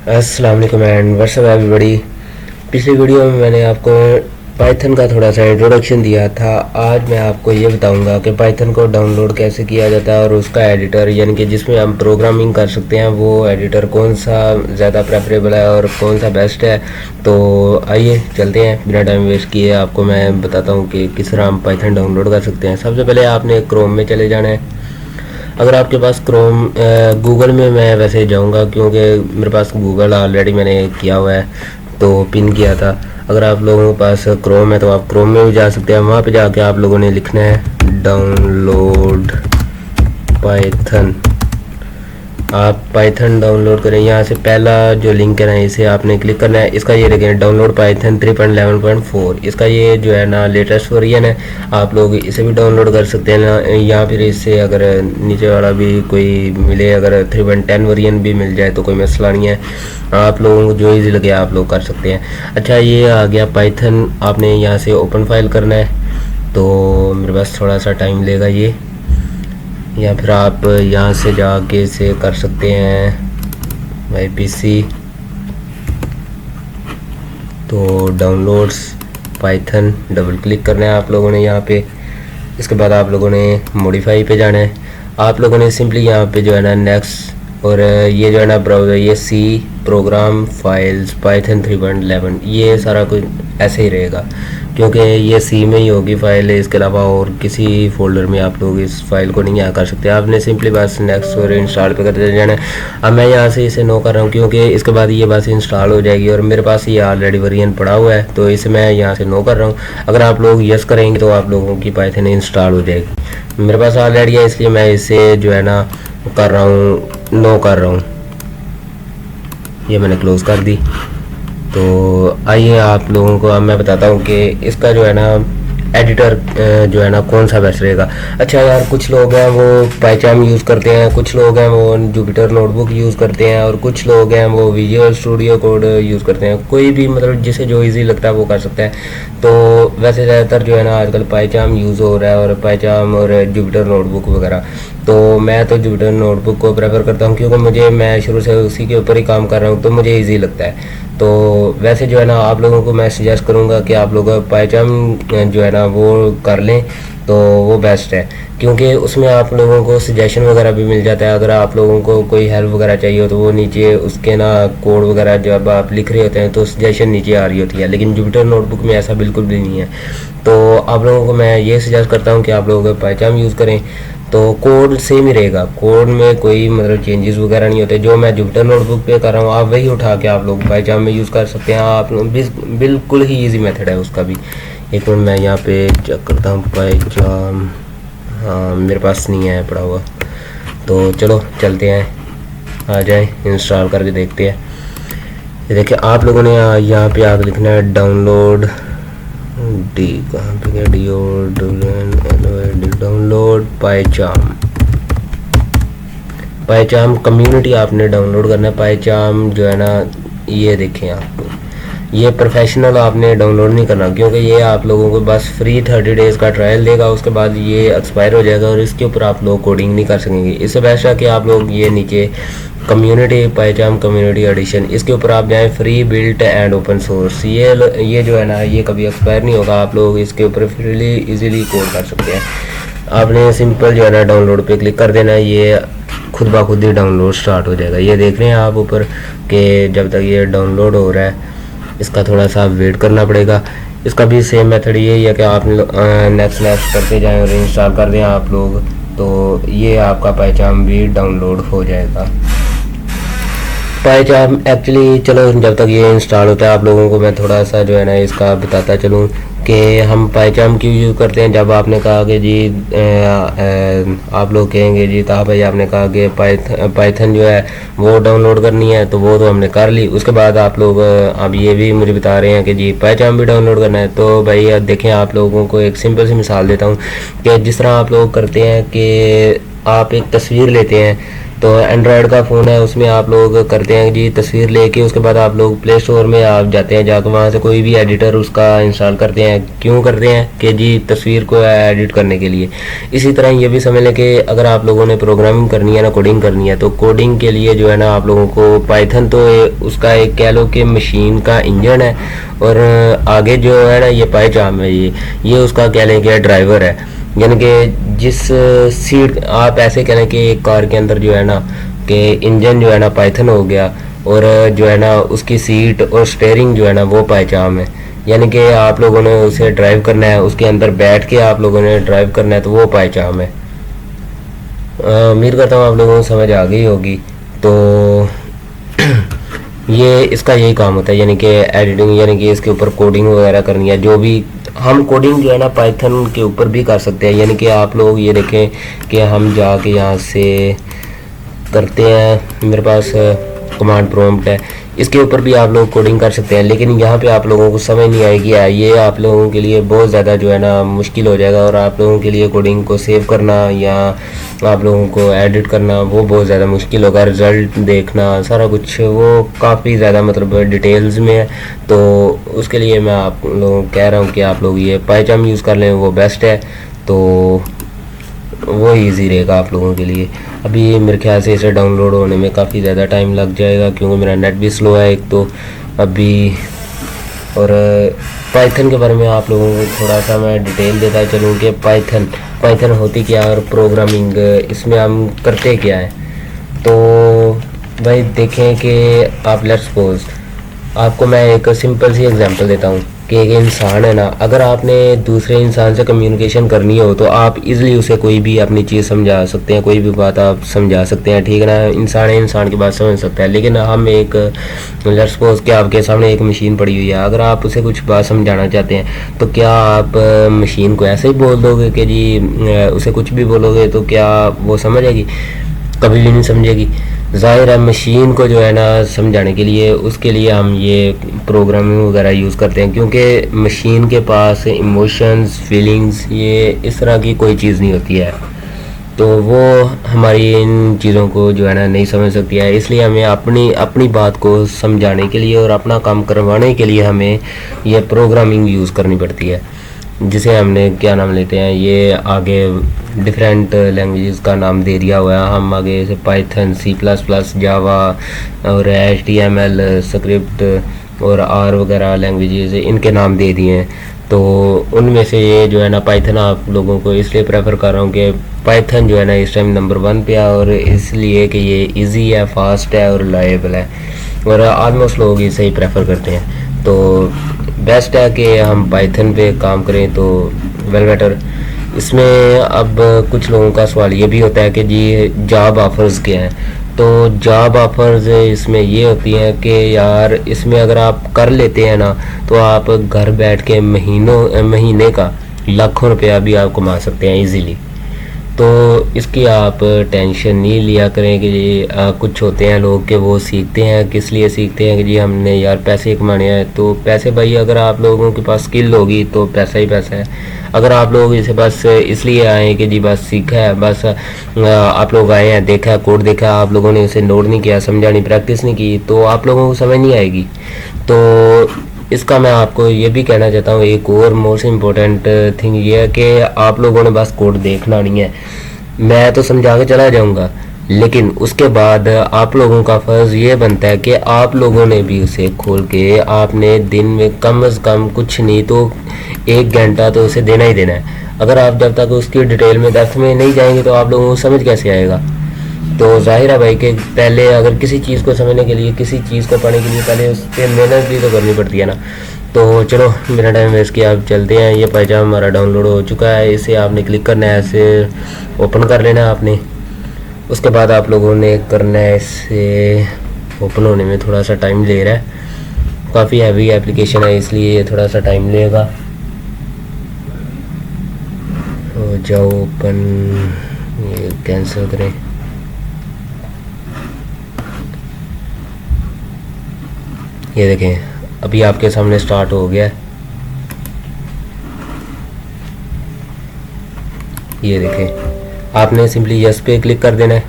अस्सलाम वालेकुम and WhatsApp everybody. पिछली वीडियो में मैंने आपको पाइथन का थोड़ा सा इंट्रोडक्शन दिया था। आज मैं आपको ये बताऊंगा कि पाइथन को डाउनलोड कैसे किया जाता है और उसका एडिटर यानी कि जिसमें हम प्रोग्रामिंग कर सकते हैं वो एडिटर कौन सा ज़्यादा प्रेफरेबल है और कौन सा बेस्ट है। तो आइए चलते हैं, बिना टाइम वेस्ट किए आपको मैं बताता हूँ कि किस तरह हम पाइथन डाउनलोड कर सकते हैं। सबसे पहले आपने क्रोम में चले जाना है। अगर आपके पास क्रोम गूगल में मैं वैसे जाऊंगा क्योंकि मेरे पास गूगल ऑलरेडी मैंने किया हुआ है तो पिन किया था। अगर आप लोगों के पास क्रोम है तो आप क्रोम में भी जा सकते हैं। वहाँ पे जाके आप लोगों ने लिखना है डाउनलोड पाइथन। आप पाइथन डाउनलोड करें, यहाँ से पहला जो लिंक है ना इसे आपने क्लिक करना है। इसका ये देखें डाउनलोड पाइथन 3.11.4, इसका ये जो है ना लेटेस्ट वर्जन है। आप लोग इसे भी डाउनलोड कर सकते हैं ना, या फिर इससे अगर नीचे वाला भी कोई मिले, अगर 3.10 वर्जन भी मिल जाए तो कोई मसला नहीं है। आप लोगों को जो ईजी लगे आप लोग कर सकते हैं। अच्छा, ये आ गया पाइथन, आपने यहाँ से ओपन फाइल करना है। तो मेरे पास थोड़ा सा टाइम लेगा ये, या फिर आप यहाँ से जाके इसे कर सकते हैं माई पीसी। तो डाउनलोड्स पाइथन डबल क्लिक करना है आप लोगों ने यहाँ पे। इसके बाद आप लोगों ने मॉडिफाई पे जाना है। आप लोगों ने सिंपली यहाँ पे जो है ना नेक्स्ट, और ये जो है ना ब्राउज़र, ये सी प्रोग्राम फाइल्स पाइथन 3.11, ये सारा कुछ ऐसे ही रहेगा क्योंकि ये सी में ही होगी फाइल। इसके अलावा और किसी फोल्डर में आप लोग इस फाइल को नहीं कर सकते। आपने सिंपली बस नेक्स्ट और इंस्टॉल पे करते जाना है। अब मैं यहाँ से इसे नो कर रहा हूँ क्योंकि इसके बाद ये बस इंस्टॉल हो जाएगी और मेरे पास ये ऑलरेडी वर्जन पड़ा हुआ है, तो इसे मैं यहाँ से नो कर रहा हूँ। अगर आप लोग यस करेंगे तो आप लोगों की पाइथन इंस्टॉल हो जाएगी। मेरे पास ऑलरेडी है इसलिए मैं इसे जो है ना कर रहा हूँ, नो कर रहा हूँ। ये मैंने क्लोज़ कर दी। तो आइए आप लोगों को अब मैं बताता हूँ कि इसका जो है ना एडिटर जो है ना कौन सा बेस्ट रहेगा। अच्छा यार, कुछ लोग हैं वो पाइचाम यूज़ करते हैं, कुछ लोग हैं वो जुपिटर नोटबुक यूज़ करते हैं, और कुछ लोग हैं वो विजुअल स्टूडियो कोड यूज़ करते हैं। कोई भी मतलब जिसे जो इजी लगता है वो कर सकता है। तो वैसे ज़्यादातर जो है ना आजकल पाइचाम यूज़ हो रहा है, और पाइचाम और जुपिटर नोटबुक वगैरह। तो मैं तो जुपिटर नोटबुक को प्रेफर करता हूँ क्योंकि मैं शुरू से उसी के ऊपर ही काम कर रहा हूँ तो मुझे ईजी लगता है। तो वैसे जो है ना आप लोगों को मैं सजेस्ट करूँगा कि आप लोग पाइचाम जो है ना वो कर लें, तो वो बेस्ट है क्योंकि उसमें आप लोगों को सजेशन वगैरह भी मिल जाता है। अगर आप लोगों को कोई हेल्प वगैरह चाहिए हो तो वो नीचे उसके ना कोड वगैरह जब आप लिख रहे होते हैं तो सजेशन नीचे आ रही होती है, लेकिन जुपिटर नोटबुक में ऐसा बिल्कुल भी नहीं है। तो आप लोगों को मैं ये सजेस्ट करता हूँ कि आप लोग पाइचाम यूज़ करें। तो कोड सेम ही रहेगा, कोड में कोई मतलब चेंजेस वगैरह नहीं होते। जो मैं जुपिटर नोटबुक पे कर रहा हूँ आप वही उठा के आप लोग पाइचाम में यूज़ कर सकते हैं। आप बिल्कुल ही इजी मेथड है उसका भी। एक मिनट मैं यहाँ पे चेक करता हूँ पाइचाम। हाँ, मेरे पास नहीं है पड़ा हुआ, तो चलो चलते हैं, आ जाएं इंस्टॉल करके देखते हैं। ये देखिए आप लोगों ने यहाँ पे आगे लिखना है डाउनलोड डी, कहाँ पे गया डी, और डाउनलोड पाइचाम। पाइचाम कम्युनिटी आपने डाउनलोड करना है। पाइचाम जो है ना ये देखें आप, ये प्रोफेशनल आपने डाउनलोड नहीं करना क्योंकि ये आप लोगों को बस फ्री 30 डेज़ का ट्रायल देगा, उसके बाद ये एक्सपायर हो जाएगा और इसके ऊपर आप लोग कोडिंग नहीं कर सकेंगे। इससे बेस्ट है कि आप लोग ये नीचे कम्युनिटी पाइचाम कम्युनिटी एडिशन, इसके ऊपर आप जाएं, free built and open source. ये जो है ना ये कभी एक्सपायर नहीं होगा, आप लोग इसके ऊपर फ्रीली इजीली कोड कर सकते हैं। आपने सिंपल जो है ना डाउनलोड पे क्लिक कर देना है, ये खुद ब खुद ही डाउनलोड स्टार्ट हो जाएगा। ये देख रहे हैं आप ऊपर कि जब तक ये डाउनलोड हो रहा है इसका थोड़ा सा वेट करना पड़ेगा। इसका भी सेम मेथड यही है कि आप नेक्स्ट करते जाएं और इंस्टॉल कर दें आप लोग, तो ये आपका पाइचाम भी डाउनलोड हो जाएगा। पाइचाम एक्चुअली, चलो जब तक ये इंस्टॉल होता है आप लोगों को मैं थोड़ा सा जो है ना इसका बताता चलूँ कि हम पाइचाम क्यों यूज़ करते हैं। जब आपने कहा कि जी आप लोग कहेंगे जी ताहा भाई आपने कहा कि पाइथन जो है वो डाउनलोड करनी है, तो वो तो हमने कर ली। उसके बाद आप लोग अब ये भी मुझे बता रहे हैं कि जी पाइचाम भी डाउनलोड करना है। तो भाई देखें, आप लोगों को एक सिंपल सी मिसाल देता हूँ कि जिस तरह आप लोग करते हैं कि आप एक तस्वीर लेते हैं, तो एंड्रॉयड का फ़ोन है उसमें आप लोग करते हैं जी तस्वीर लेके, उसके बाद आप लोग प्ले स्टोर में आप जाते हैं, जाकर वहाँ से कोई भी एडिटर उसका इंस्टॉल करते हैं। क्यों करते हैं कि जी तस्वीर को एडिट करने के लिए। इसी तरह ये भी समझ लें कि अगर आप लोगों ने प्रोग्रामिंग करनी है ना, कोडिंग करनी है, तो कोडिंग के लिए जो है ना आप लोगों को पाइथन तो उसका एक कह लो कि मशीन का इंजन है, और आगे जो है ना ये पाइचाम है, ये उसका कह लें कि ड्राइवर है। यानी कि जिस सीट आप ऐसे कह लें कि एक कार के अंदर जो है ना कि इंजन जो है ना पाइथन हो गया, और जो है ना उसकी सीट और स्टेयरिंग जो है ना वो पाइचाम है। यानी कि आप लोगों ने उसे ड्राइव करना है, उसके अंदर बैठ के आप लोगों ने ड्राइव करना है, तो वो पाइचाम है। उम्मीद करता हूँ आप लोगों को समझ आ गई होगी। तो ये इसका यही काम होता है, यानी कि एडिटिंग, यानी कि इसके ऊपर कोडिंग वगैरह करनी है। जो भी हम कोडिंग जो है ना पाइथन के ऊपर भी कर सकते हैं। यानी कि आप लोग ये देखें कि हम जाके यहाँ से करते हैं, मेरे पास कमांड प्रॉम्प्ट है, इसके ऊपर भी आप लोग कोडिंग कर सकते हैं। लेकिन यहाँ पे आप लोगों को समझ नहीं आएगी, ये आप लोगों के लिए बहुत ज़्यादा जो है ना मुश्किल हो जाएगा, और आप लोगों के लिए कोडिंग को सेव करना या आप लोगों को एडिट करना वो बहुत ज़्यादा मुश्किल होगा। रिज़ल्ट देखना सारा कुछ वो काफ़ी ज़्यादा मतलब डिटेल्स में है। तो उसके लिए मैं आप लोगों को कह रहा हूँ कि आप लोग ये पाइचाम यूज़ कर लें, वो बेस्ट है। तो वो इजी रहेगा आप लोगों के लिए। अभी मेरे ख्याल से इसे डाउनलोड होने में काफ़ी ज़्यादा टाइम लग जाएगा, क्योंकि मेरा नेट भी स्लो है एक तो अभी। और पाइथन के बारे में आप लोगों को थोड़ा सा मैं डिटेल देता चलूँ कि पाइथन होती क्या और प्रोग्रामिंग इसमें हम करते क्या है। तो भाई देखें कि आप लेट्स सपोज आपको मैं एक सिंपल सी एग्जांपल देता हूँ कि एक इंसान है ना, अगर आपने दूसरे इंसान से कम्युनिकेशन करनी हो तो आप इजीली उसे कोई भी अपनी चीज़ समझा सकते हैं, कोई भी बात आप समझा सकते हैं, ठीक है ना। इंसान की बात समझ सकता है। लेकिन हम एक लेट्स सपोज कि आपके सामने एक मशीन पड़ी हुई है, अगर आप उसे कुछ बात समझाना चाहते हैं तो क्या आप मशीन को ऐसे ही बोल दोगे कि जी उसे कुछ भी बोलोगे तो क्या वो समझेगी? कभी भी नहीं समझेगी। ज़ाहिर है मशीन को जो है ना समझाने के लिए उसके लिए हम ये प्रोग्रामिंग वगैरह यूज़ करते हैं, क्योंकि मशीन के पास इमोशंस फीलिंग्स ये इस तरह की कोई चीज़ नहीं होती है, तो वो हमारी इन चीज़ों को जो है ना नहीं समझ सकती है। इसलिए हमें अपनी बात को समझाने के लिए और अपना काम करवाने के लिए हमें ये प्रोग्रामिंग यूज़ करनी पड़ती है, जिसे हमने क्या नाम लेते हैं, ये आगे डिफरेंट लैंग्वेजेस का नाम दे दिया हुआ है। हम आगे जैसे पाइथन, C++, जावा और HTML स्क्रिप्ट और R वगैरह लैंग्वेजेस इनके नाम दे दिए हैं। तो उनमें से ये जो है ना पाइथन आप लोगों को इसलिए प्रेफर कर रहा हूँ कि पाइथन जो है ना इस टाइम नंबर 1 पे है, और इसलिए कि ये इजी है, फास्ट है और रिलायबल है, और ऑलमोस्ट लोग इसे ही प्रेफर करते हैं। तो बेस्ट है कि हम पाइथन पे काम करें तो वेल बेटर। इसमें अब कुछ लोगों का सवाल ये भी होता है कि जी जॉब ऑफर्स क्या हैं। तो जॉब ऑफर्स इसमें ये होती हैं कि यार इसमें अगर आप कर लेते हैं ना तो आप घर बैठ के महीने का लाखों रुपया भी आप कमा सकते हैं इजीली। तो इसकी आप टेंशन नहीं लिया करें कि जी कुछ होते हैं लोग कि वो सीखते हैं, किस लिए सीखते हैं कि जी हमने यार पैसे कमाने हैं। तो पैसे भाई अगर आप लोगों के पास स्किल होगी तो पैसा ही पैसा है। अगर आप लोग इसे बस इसलिए आए कि जी बस सीखा है, बस आप लोग आए हैं, देखा है, कोड देखा है, आप लोगों ने उसे नोट नहीं किया, समझा नहीं, प्रैक्टिस नहीं की, तो आप लोगों को समझ नहीं आएगी। तो इसका मैं आपको ये भी कहना चाहता हूँ, एक और मोस्ट इम्पोर्टेंट थिंग ये है कि आप लोगों ने बस कोड देखना नहीं है। मैं तो समझा के चला जाऊँगा, लेकिन उसके बाद आप लोगों का फ़र्ज़ ये बनता है कि आप लोगों ने भी उसे खोल के आपने दिन में कम से कम कुछ नहीं तो 1 घंटा तो उसे देना ही देना है। अगर आप जब तक उसकी डिटेल में डेप्थ में नहीं जाएंगे तो आप लोगों को समझ कैसे आएगा। तो जाहिर है भाई कि पहले अगर किसी चीज़ को समझने के लिए, किसी चीज़ को पढ़ने के लिए पहले उस पर मेहनत भी तो करनी पड़ती है ना। तो चलो मेरा टाइम वेस्ट किया, आप चलते हैं। ये पाइजामा हमारा डाउनलोड हो चुका है, इसे आपने क्लिक करना है, ऐसे ओपन कर लेना है आपने। उसके बाद आप लोगों ने करना है, इसे ओपन होने में थोड़ा सा टाइम ले रहा है, काफ़ी हैवी एप्लीकेशन है इसलिए ये थोड़ा सा टाइम लेगा। हो जाओ ओपन, ये कैंसिल करें। ये देखें अभी आपके सामने स्टार्ट हो गया है। ये देखें आपने सिंपली यस पे क्लिक कर देना है।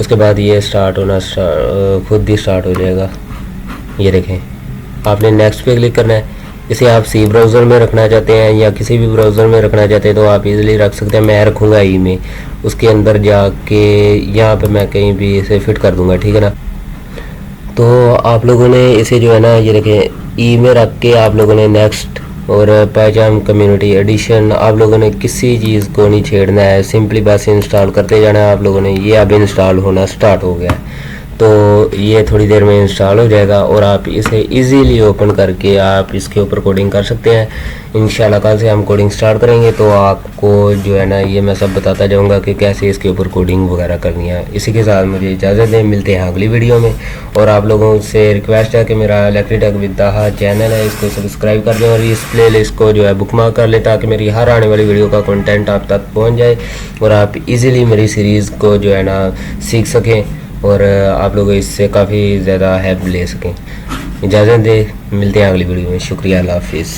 उसके बाद ये स्टार्ट होना खुद ही स्टार्ट हो जाएगा। ये देखें, आपने नेक्स्ट पे क्लिक करना है। इसे आप सी ब्राउज़र में रखना चाहते हैं या किसी भी ब्राउज़र में रखना चाहते हैं तो आप इजीली रख सकते हैं। मैं रखूँगा ई में, उसके अंदर जाके यहाँ पे मैं कहीं भी इसे फिट कर दूँगा, ठीक है ना। तो आप लोगों ने इसे जो है ना, ये देखें, ई में रख के आप लोगों ने नेक्स्ट और पहचान कम्युनिटी एडिशन आप लोगों ने किसी चीज़ को नहीं छेड़ना है, सिंपली बस इंस्टॉल करते जाना है आप लोगों ने। ये अब इंस्टॉल होना स्टार्ट हो गया है, तो ये थोड़ी देर में इंस्टॉल हो जाएगा और आप इसे इजीली ओपन करके आप इसके ऊपर कोडिंग कर सकते हैं। इंशाल्लाह कल से हम कोडिंग स्टार्ट करेंगे तो आपको जो है ना ये मैं सब बताता जाऊंगा कि कैसे इसके ऊपर कोडिंग वगैरह करनी है। इसी के साथ मुझे इजाज़त दें, मिलते हैं अगली वीडियो में। और आप लोगों से रिक्वेस्ट है कि मेरा इलेक्ट्रिक विद ताहा चैनल है, इसको सब्सक्राइब कर दें और इस प्ले लिस्ट को जो है बुकमार्क कर लें ताकि मेरी हर आने वाली वीडियो का कंटेंट आप तक पहुँच जाए और आप इजीली मेरी सीरीज़ को जो है ना सीख सकें और आप लोग इससे काफ़ी ज़्यादा हेल्प ले सकें। इजाज़त दें, मिलते हैं अगली वीडियो में। शुक्रिया, अल्लाह हाफिज़।